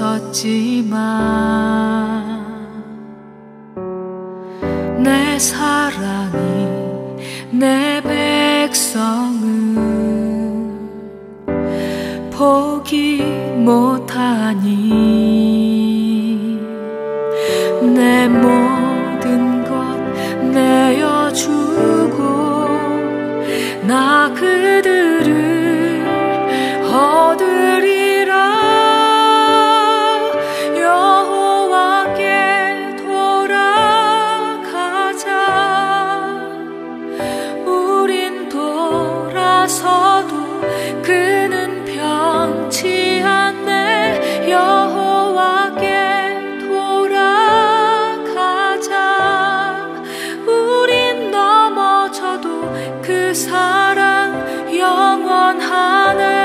돌아섰지만 내 사랑이 내 백성은 포기 못하니 내 모든 것 내어주고 나 그들을 얻으리라. 여호와께 돌아가자. 우린 돌아서도 그는 변치 않네. 여호와께 돌아가자. 우린 넘어져도 그 사랑 영원하네.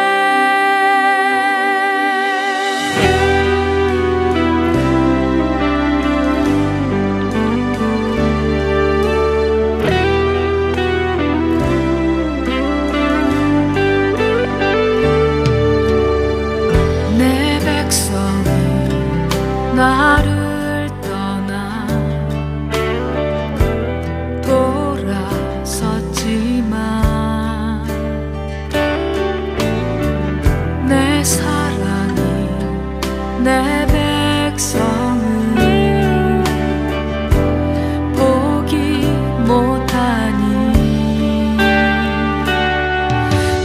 내 백성이 나를 떠나 돌아섰지만 내 사랑이 내 백성을 포기 못하니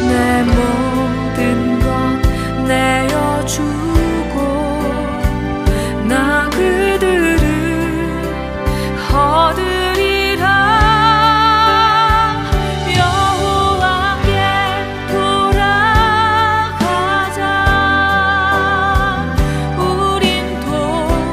내 모든 것 내어주고 나 그들을 얻으리라. 여호와께 돌아가자. 우린 돌아서도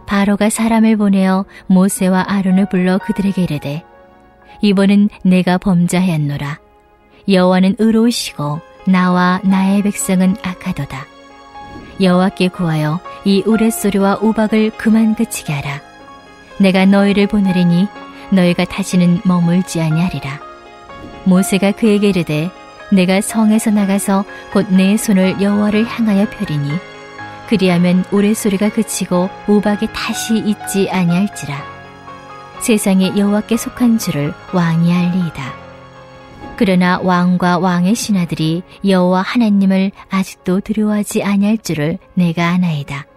바로가 사람을 보내어 모세와 아론을 불러 그들에게 이르되 이번은 내가 범죄하였노라. 여호와는 의로우시고 나와 나의 백성은 악하도다. 여호와께 구하여 이 우레소리와 우박을 그만 그치게 하라. 내가 너희를 보내리니 너희가 다시는 머물지 아니하리라. 모세가 그에게 이르되 내가 성에서 나가서 곧 내 손을 여호와를 향하여 펴리니 그리하면 우레소리가 그치고 우박이 다시 있지 아니할지라. 세상에 여호와께 속한 줄을 왕이 알리이다. 그러나 왕과 왕의 신하들이 여호와 하나님을 아직도 두려워하지 아니할 줄을 내가 아나이다.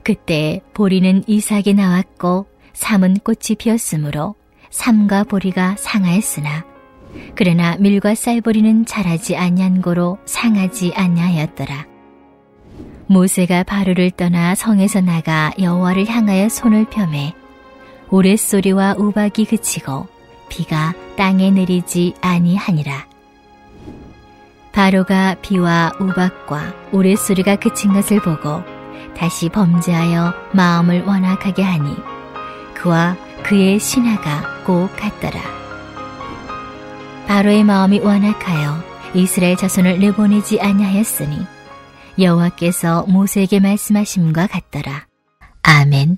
그때 보리는 이삭에 나왔고 삼은 꽃이 피었으므로 삼과 보리가 상하였으나 그러나 밀과 쌀보리는 자라지 아니한 고로 상하지 아니하였더라. 모세가 바로를 떠나 성에서 나가 여호와를 향하여 손을 펴매 우레소리와 우박이 그치고 비가 땅에 내리지 아니하니라. 바로가 비와 우박과 우레소리가 그친 것을 보고 다시 범죄하여 마음을 완악하게 하니 그와 그의 신하가 꼭 같더라. 바로의 마음이 완악하여 이스라엘 자손을 내보내지 아니하였으니 여호와께서 모세에게 말씀하심과 같더라. 아멘.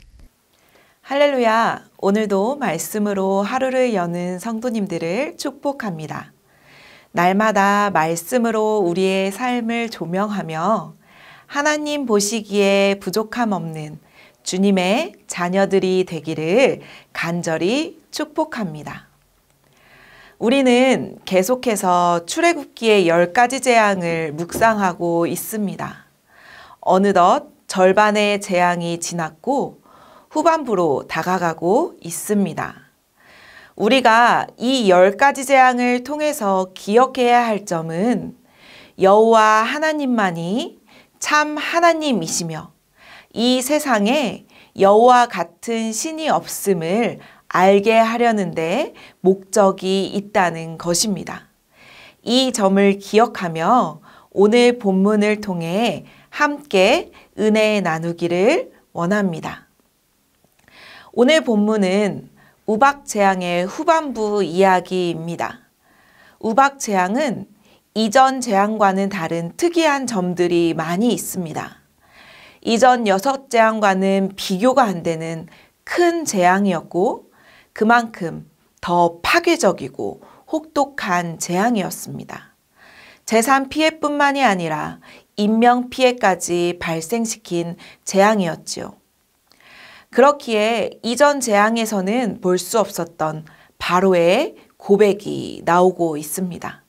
할렐루야. 오늘도 말씀으로 하루를 여는 성도님들을 축복합니다. 날마다 말씀으로 우리의 삶을 조명하며 하나님 보시기에 부족함 없는 주님의 자녀들이 되기를 간절히 축복합니다. 우리는 계속해서 출애굽기의 10가지 재앙을 묵상하고 있습니다. 어느덧 절반의 재앙이 지났고 후반부로 다가가고 있습니다. 우리가 이 10가지 재앙을 통해서 기억해야 할 점은 여호와 하나님만이 참 하나님이시며 이 세상에 여호와 같은 신이 없음을 알게 하려는데 목적이 있다는 것입니다. 이 점을 기억하며 오늘 본문을 통해 함께 은혜 나누기를 원합니다. 오늘 본문은 우박재앙의 후반부 이야기입니다. 우박재앙은 이전 재앙과는 다른 특이한 점들이 많이 있습니다. 이전 6재앙과는 비교가 안 되는 큰 재앙이었고 그만큼 더 파괴적이고 혹독한 재앙이었습니다. 재산 피해뿐만이 아니라 인명 피해까지 발생시킨 재앙이었지요. 그렇기에 이전 재앙에서는 볼 수 없었던 바로의 고백이 나오고 있습니다.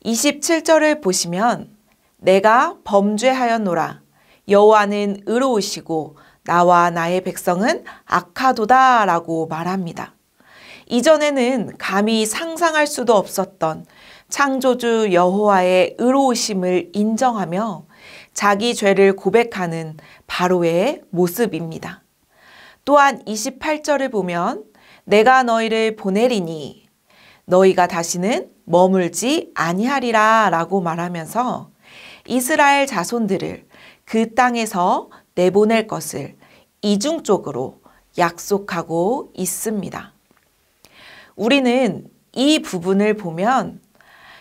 27절을 보시면 내가 범죄하였노라. 여호와는 의로우시고 나와 나의 백성은 악하도다 라고 말합니다. 이전에는 감히 상상할 수도 없었던 창조주 여호와의 의로우심을 인정하며 자기 죄를 고백하는 바로의 모습입니다. 또한 28절을 보면 내가 너희를 보내리니 너희가 다시는 머물지 아니하리라 라고 말하면서 이스라엘 자손들을 그 땅에서 내보낼 것을 이중적으로 약속하고 있습니다. 우리는 이 부분을 보면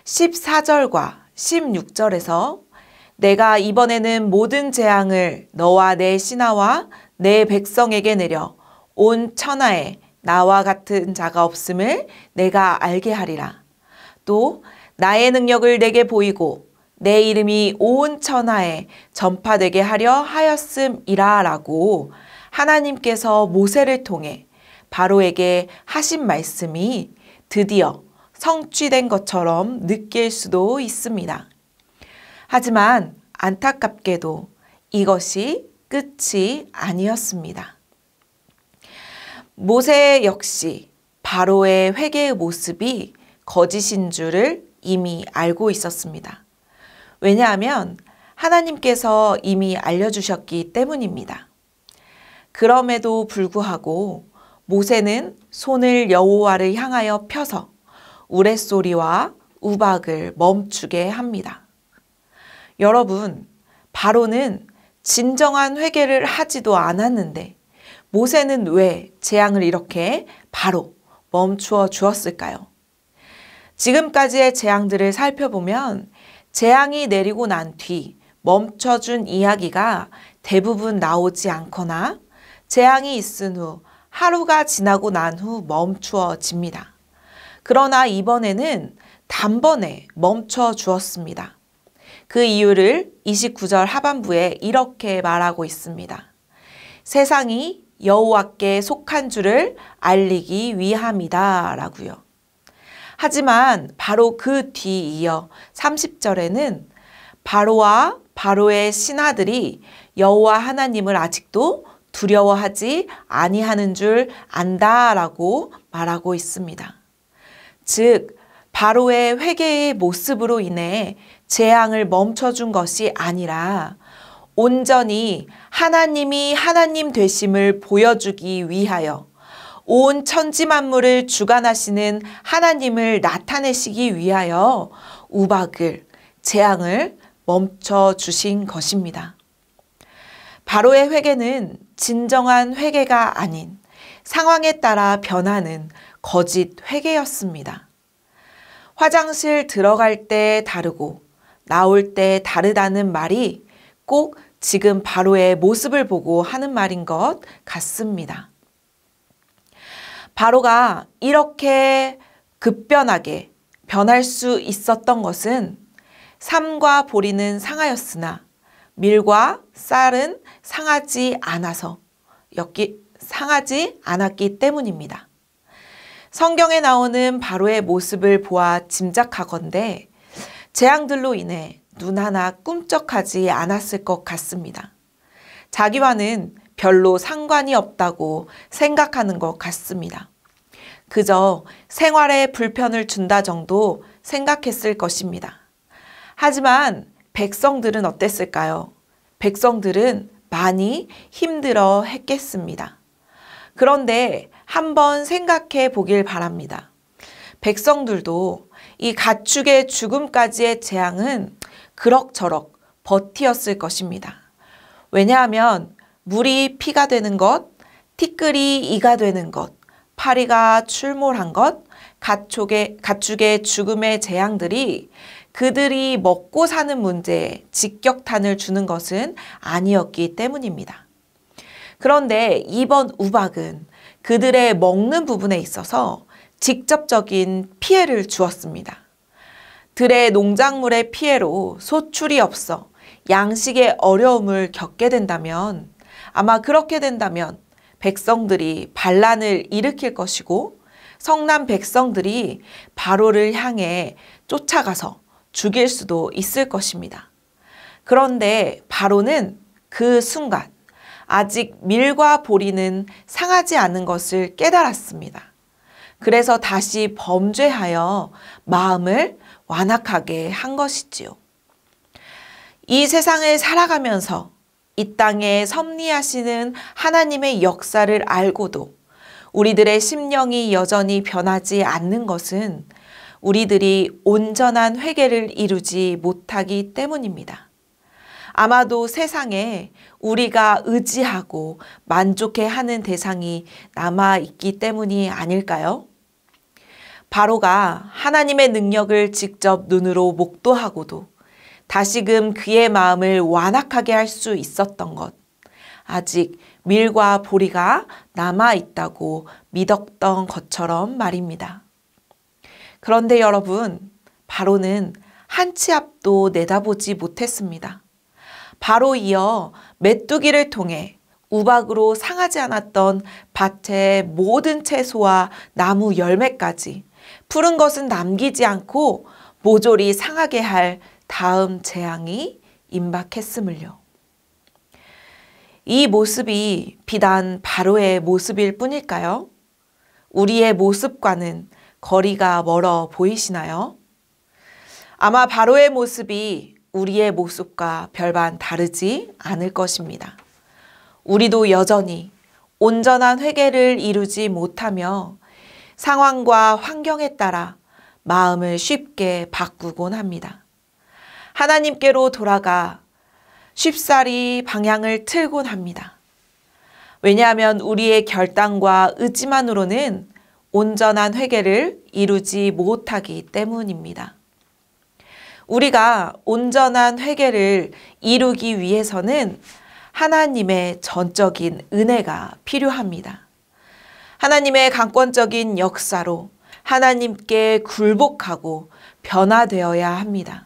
14절과 16절에서 내가 이번에는 모든 재앙을 너와 내 신하와 내 백성에게 내려 온 천하에 나와 같은 자가 없음을 내가 알게 하리라. 또 나의 능력을 내게 보이고 내 이름이 온 천하에 전파되게 하려 하였음이라 라고 하나님께서 모세를 통해 바로에게 하신 말씀이 드디어 성취된 것처럼 느낄 수도 있습니다. 하지만 안타깝게도 이것이 끝이 아니었습니다. 모세 역시 바로의 회개의 모습이 거짓인 줄을 이미 알고 있었습니다. 왜냐하면 하나님께서 이미 알려주셨기 때문입니다. 그럼에도 불구하고 모세는 손을 여호와를 향하여 펴서 우레소리와 우박을 멈추게 합니다. 여러분, 바로는 진정한 회개를 하지도 않았는데 모세는 왜 재앙을 이렇게 바로 멈추어 주었을까요? 지금까지의 재앙들을 살펴보면 재앙이 내리고 난 뒤 멈춰준 이야기가 대부분 나오지 않거나 재앙이 있은 후 하루가 지나고 난 후 멈추어집니다. 그러나 이번에는 단번에 멈춰 주었습니다. 그 이유를 29절 하반부에 이렇게 말하고 있습니다. 세상이 여호와께 속한 줄을 알리기 위함이다 라고요. 하지만 바로 그 뒤 이어 30절에는 바로와 바로의 신하들이 여호와 하나님을 아직도 두려워하지 아니하는 줄 안다라고 말하고 있습니다. 즉 바로의 회개의 모습으로 인해 재앙을 멈춰준 것이 아니라 온전히 하나님이 하나님 되심을 보여주기 위하여 온 천지 만물을 주관하시는 하나님을 나타내시기 위하여 우박을, 재앙을 멈춰 주신 것입니다. 바로의 회개는 진정한 회개가 아닌 상황에 따라 변하는 거짓 회개였습니다. 화장실 들어갈 때 다르고 나올 때 다르다는 말이 꼭 지금 바로의 모습을 보고 하는 말인 것 같습니다. 바로가 이렇게 급변하게 변할 수 있었던 것은 삼과 보리는 상하였으나 밀과 쌀은 상하지 않았기 때문입니다. 성경에 나오는 바로의 모습을 보아 짐작하건대 재앙들로 인해 눈 하나 꿈쩍하지 않았을 것 같습니다. 자기와는 별로 상관이 없다고 생각하는 것 같습니다. 그저 생활에 불편을 준다 정도 생각했을 것입니다. 하지만 백성들은 어땠을까요? 백성들은 많이 힘들어 했겠습니다. 그런데 한번 생각해 보길 바랍니다. 백성들도 이 가축의 죽음까지의 재앙은 그럭저럭 버티었을 것입니다. 왜냐하면 물이 피가 되는 것, 티끌이 이가 되는 것, 파리가 출몰한 것, 가축의 죽음의 재앙들이 그들이 먹고 사는 문제에 직격탄을 주는 것은 아니었기 때문입니다. 그런데 이번 우박은 그들의 먹는 부분에 있어서 직접적인 피해를 주었습니다. 들의 농작물의 피해로 소출이 없어 양식의 어려움을 겪게 된다면 아마 그렇게 된다면 백성들이 반란을 일으킬 것이고 성난 백성들이 바로를 향해 쫓아가서 죽일 수도 있을 것입니다. 그런데 바로는 그 순간 아직 밀과 보리는 상하지 않은 것을 깨달았습니다. 그래서 다시 범죄하여 마음을 완악하게 한 것이지요. 이 세상을 살아가면서 이 땅에 섭리하시는 하나님의 역사를 알고도 우리들의 심령이 여전히 변하지 않는 것은 우리들이 온전한 회개를 이루지 못하기 때문입니다. 아마도 세상에 우리가 의지하고 만족해하는 대상이 남아있기 때문이 아닐까요? 바로가 하나님의 능력을 직접 눈으로 목도하고도 다시금 그의 마음을 완악하게 할 수 있었던 것, 아직 밀과 보리가 남아있다고 믿었던 것처럼 말입니다. 그런데 여러분, 바로는 한 치 앞도 내다보지 못했습니다. 바로 이어 메뚜기를 통해 우박으로 상하지 않았던 밭의 모든 채소와 나무 열매까지 푸른 것은 남기지 않고 모조리 상하게 할 다음 재앙이 임박했음을요. 이 모습이 비단 바로의 모습일 뿐일까요? 우리의 모습과는 거리가 멀어 보이시나요? 아마 바로의 모습이 우리의 모습과 별반 다르지 않을 것입니다. 우리도 여전히 온전한 회개를 이루지 못하며 상황과 환경에 따라 마음을 쉽게 바꾸곤 합니다. 하나님께로 돌아가 쉽사리 방향을 틀곤 합니다. 왜냐하면 우리의 결단과 의지만으로는 온전한 회개를 이루지 못하기 때문입니다. 우리가 온전한 회개를 이루기 위해서는 하나님의 전적인 은혜가 필요합니다. 하나님의 강권적인 역사로 하나님께 굴복하고 변화되어야 합니다.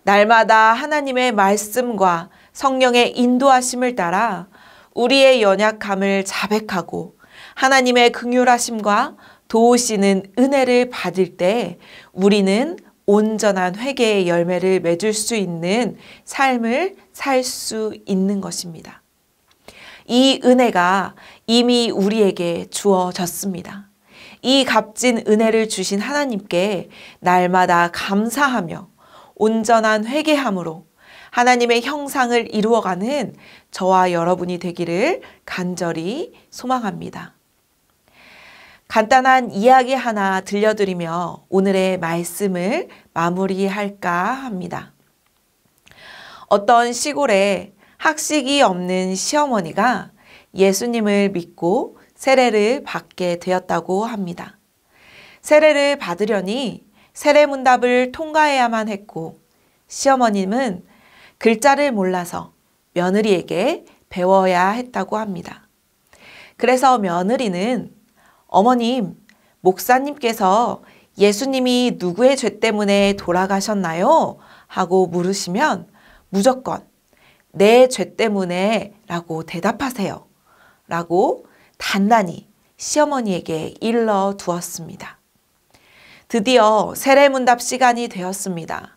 날마다 하나님의 말씀과 성령의 인도하심을 따라 우리의 연약함을 자백하고 하나님의 긍휼하심과 도우시는 은혜를 받을 때 우리는 온전한 회개의 열매를 맺을 수 있는 삶을 살 수 있는 것입니다. 이 은혜가 이미 우리에게 주어졌습니다. 이 값진 은혜를 주신 하나님께 날마다 감사하며 온전한 회개함으로 하나님의 형상을 이루어가는 저와 여러분이 되기를 간절히 소망합니다. 간단한 이야기 하나 들려드리며 오늘의 말씀을 마무리할까 합니다. 어떤 시골에 학식이 없는 시어머니가 예수님을 믿고 세례를 받게 되었다고 합니다. 세례를 받으려니 세례문답을 통과해야만 했고 시어머님은 글자를 몰라서 며느리에게 배워야 했다고 합니다. 그래서 며느리는 어머님, 목사님께서 예수님이 누구의 죄 때문에 돌아가셨나요? 하고 물으시면 무조건 내 죄 때문에 라고 대답하세요. 라고 단단히 시어머니에게 일러 두었습니다. 드디어 세례문답 시간이 되었습니다.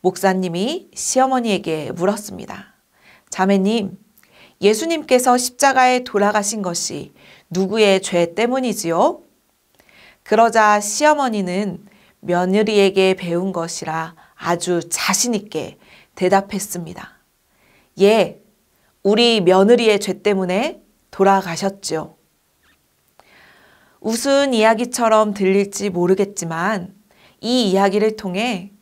목사님이 시어머니에게 물었습니다. 자매님, 예수님께서 십자가에 돌아가신 것이 누구의 죄 때문이지요? 그러자 시어머니는 며느리에게 배운 것이라 아주 자신 있게 대답했습니다. 예, 우리 며느리의 죄 때문에 돌아가셨죠. 우스운 이야기처럼 들릴지 모르겠지만 이 이야기를 통해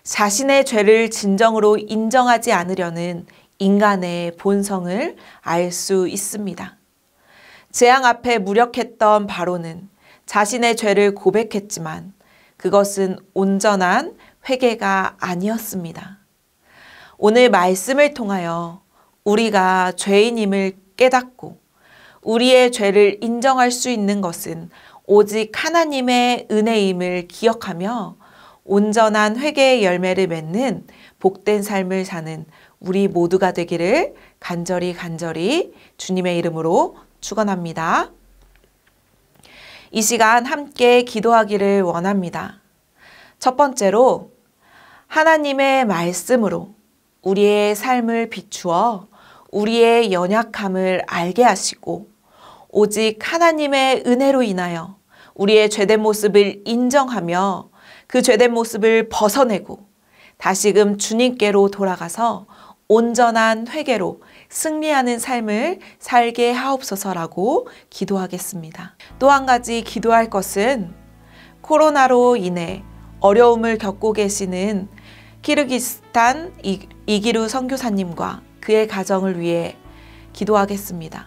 자신의 죄를 진정으로 인정하지 않으려는 인간의 본성을 알 수 있습니다. 재앙 앞에 무력했던 바로는 자신의 죄를 고백했지만 그것은 온전한 회개가 아니었습니다. 오늘 말씀을 통하여 우리가 죄인임을 깨닫고 우리의 죄를 인정할 수 있는 것은 오직 하나님의 은혜임을 기억하며 온전한 회개의 열매를 맺는 복된 삶을 사는 우리 모두가 되기를 간절히 주님의 이름으로 축원합니다. 이 시간 함께 기도하기를 원합니다. 첫 번째로 하나님의 말씀으로 우리의 삶을 비추어 우리의 연약함을 알게 하시고 오직 하나님의 은혜로 인하여 우리의 죄된 모습을 인정하며 그 죄된 모습을 벗어내고 다시금 주님께로 돌아가서 온전한 회개로 승리하는 삶을 살게 하옵소서라고 기도하겠습니다. 또 한 가지 기도할 것은 코로나로 인해 어려움을 겪고 계시는 키르기스탄 이기루 선교사님과 그의 가정을 위해 기도하겠습니다.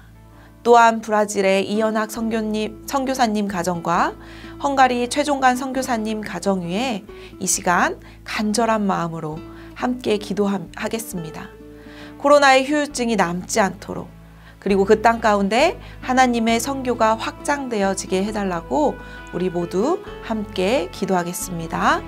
또한 브라질의 이연학 선교사님 가정과 헝가리 최종관 선교사님 가정 위에 이 시간 간절한 마음으로 함께 기도하겠습니다. 코로나의 후유증이 남지 않도록 그리고 그 땅 가운데 하나님의 선교가 확장되어지게 해달라고 우리 모두 함께 기도하겠습니다.